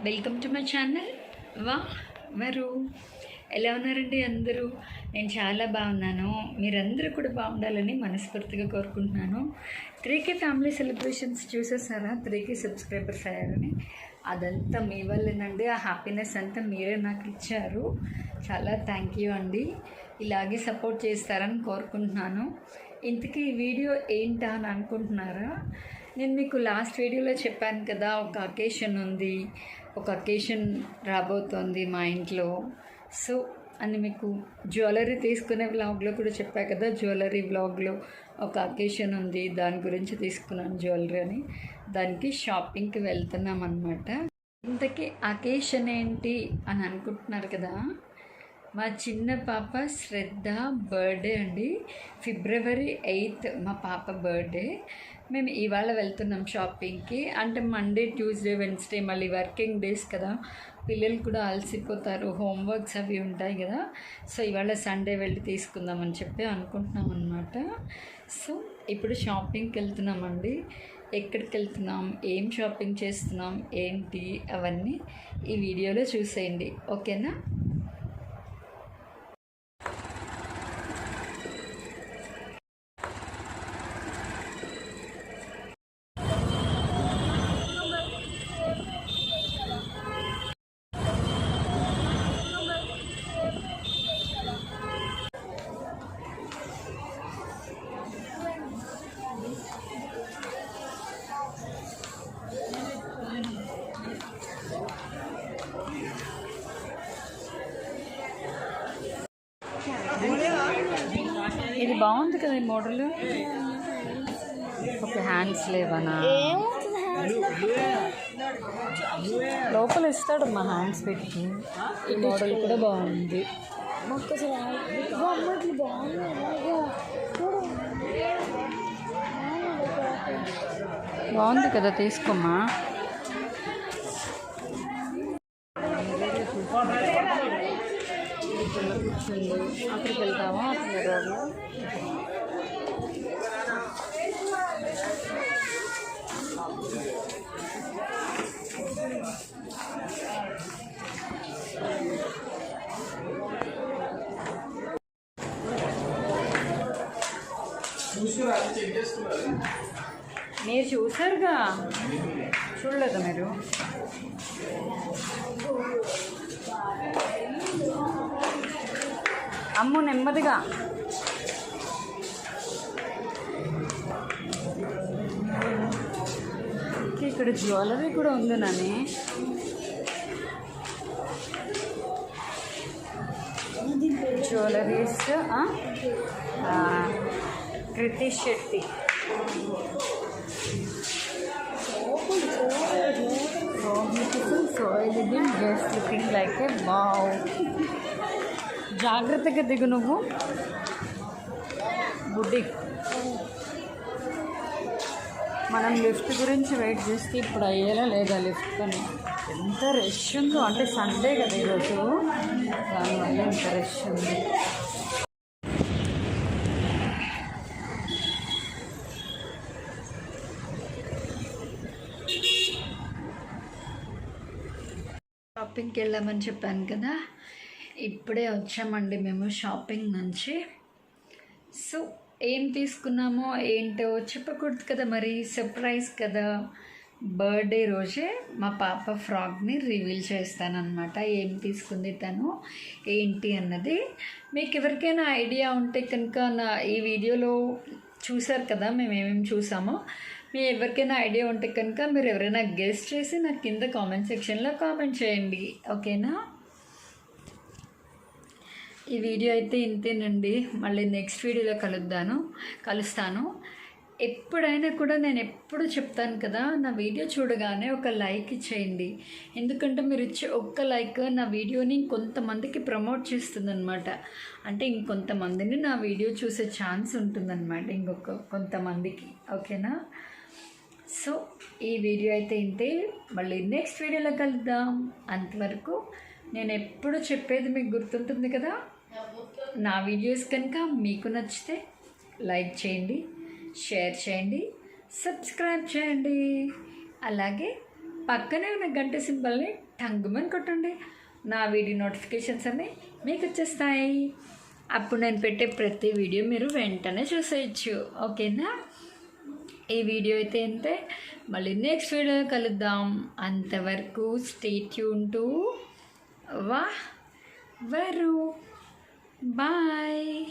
Welcome to my channel. వా వరు ఎలా ఉన్నారండి అందరూ? నేను చాలా బాగున్నాను. మీరందరూ కూడా బాగుండాలని మనస్ఫూర్తిగా కోరుకుంటున్నాను. 3K family celebrations చూసేసారా? 3K subscribers అయ్యారని. అదంతా మీ వల్లేనండి. ఆ హ్యాపీనెస్ అంతా మీరే నాకు ఇచ్చారు. చాలా థ్యాంక్ యూ అండి. ఇలాగే సపోర్ట్ చేస్తారని కోరుకుంటున్నాను. ఇంతకీ ఈ వీడియో ఏంటా అని అనుకుంటున్నారా? నేను మీకు లాస్ట్ వీడియోలో చెప్పాను కదా, ఒక అకేషన్ ఉంది, ఒక అకేషన్ రాబోతోంది మా ఇంట్లో. సో అని మీకు జ్యువెలరీ తీసుకునే వ్లాగ్లో కూడా చెప్పా కదా, జ్యువెలరీ వ్లాగ్లో ఒక అకేషన్ ఉంది, దాని గురించి తీసుకున్నాను జ్యువెలరీ అని. దానికి షాపింగ్కి వెళ్తున్నాం అన్నమాట. ఇంతకీ అకేషన్ ఏంటి అని అనుకుంటున్నారు కదా, మా చిన్న పాప శ్రద్ధ బర్త్డే అండి. ఫిబ్రవరి 8 మా పాప బర్త్డే. మేము ఇవాళ వెళ్తున్నాం షాపింగ్కి. అంటే మండే, ట్యూస్డే, వెన్స్డే మళ్ళీ వర్కింగ్ డేస్ కదా, పిల్లలు కూడా అలసిపోతారు, హోంవర్క్స్ అవి ఉంటాయి కదా. సో ఇవాళ సండే వెళ్ళి తీసుకుందామని చెప్పి అనుకుంటున్నాం అన్నమాట. సో ఇప్పుడు షాపింగ్కి వెళ్తున్నామండి. ఎక్కడికి వెళ్తున్నాం, ఏం షాపింగ్ చేస్తున్నాం, ఏంటి అవన్నీ ఈ వీడియోలో చూసేయండి, ఓకేనా? ఇది బాగుంది కదా ఈ మోడల్. Okay, hands లేవనా? లోపల ఇస్తాడు మా హ్యాండ్స్ పెట్టి. ఈ మోడల్ కూడా బాగుంది. బాగుంది కదా, తీసుకోమ్మా. అక్కడికి వెళ్తామా? అక్కడ మీరు చూసారుగా, చూడలేదా మీరు? అమ్ము నెమ్మదిగా. ఇక్కడ జ్యువెలరీ కూడా ఉంది Nani. Jewelleries Krithi Shetty. So beautiful, so elegant, just looking like a wow. జాగ్రత్తగా దిగు నువ్వు బుడ్డి. మనం లిఫ్ట్ గురించి వెయిట్ చేస్తే ఇప్పుడు అయ్యేలా లేదా లిఫ్ట్ పని. ఎంత రష్ ఉందో, అంటే సండే కదా ఈరోజు, దానివల్ల ఎంత రష్ ఉంది. షాపింగ్కి వెళ్ళామని చెప్పాను కదా, ఇప్పుడే వచ్చామండి మేము షాపింగ్ నుంచి. సో ఏం తీసుకున్నామో ఏంటో చెప్పకూడదు కదా, మరి సర్ప్రైజ్ కదా. బర్త్డే రోజే మా పాప ఫ్రాక్ని రివీల్ చేస్తానన్నమాట. ఏం తీసుకుంది తను ఏంటి అన్నది. మీకు ఎవరికైనా ఐడియా ఉంటే కనుక నా ఈ వీడియోలో చూసారు కదా మేము ఏమేమి చూసామో, మీరు ఎవరికైనా ఐడియా ఉంటే కనుక మీరు ఎవరైనా గెస్ట్ చేసి నాకు కింద కామెంట్ సెక్షన్లో కామెంట్ చేయండి, ఓకేనా? ఈ వీడియో అయితే ఇంతేనండి. మళ్ళీ నెక్స్ట్ వీడియోలో కలుస్తాను. ఎప్పుడైనా కూడా నేను ఎప్పుడు చెప్తాను కదా, నా వీడియో చూడగానే ఒక లైక్ ఇచ్చేయండి. ఎందుకంటే మీరు ఇచ్చే ఒక్క లైక్ నా వీడియోని కొంతమందికి ప్రమోట్ చేస్తుందన్నమాట. అంటే ఇంకొంతమందిని నా వీడియో చూసే ఛాన్స్ ఉంటుందన్నమాట, కొంతమందికి, ఓకేనా? సో ఈ వీడియో అయితే ఇంతే. మళ్ళీ నెక్స్ట్ వీడియోలో కలుద్దాం. అంతవరకు నేను ఎప్పుడు చెప్పేది మీకు గుర్తుంటుంది కదా. నా వీడియోస్ కనుక మీకు నచ్చితే లైక్ చేయండి, షేర్ చేయండి, సబ్స్క్రైబ్ చేయండి. అలాగే పక్కనే ఉన్న గంట సింబల్ని టంగుమని కొట్టండి. నా వీడియో నోటిఫికేషన్స్ అన్నీ మీకు వచ్చేస్తాయి. అప్పుడు నేను పెట్టే ప్రతి వీడియో మీరు వెంటనే చూసేయచ్చు. ఓకేనా? ఈ వీడియో అయితే అంతే. మళ్ళీ నెక్స్ట్ వీడియో కలుద్దాం. అంతవరకు స్టే ట్యూన్ టు వా వరు. బాయ్.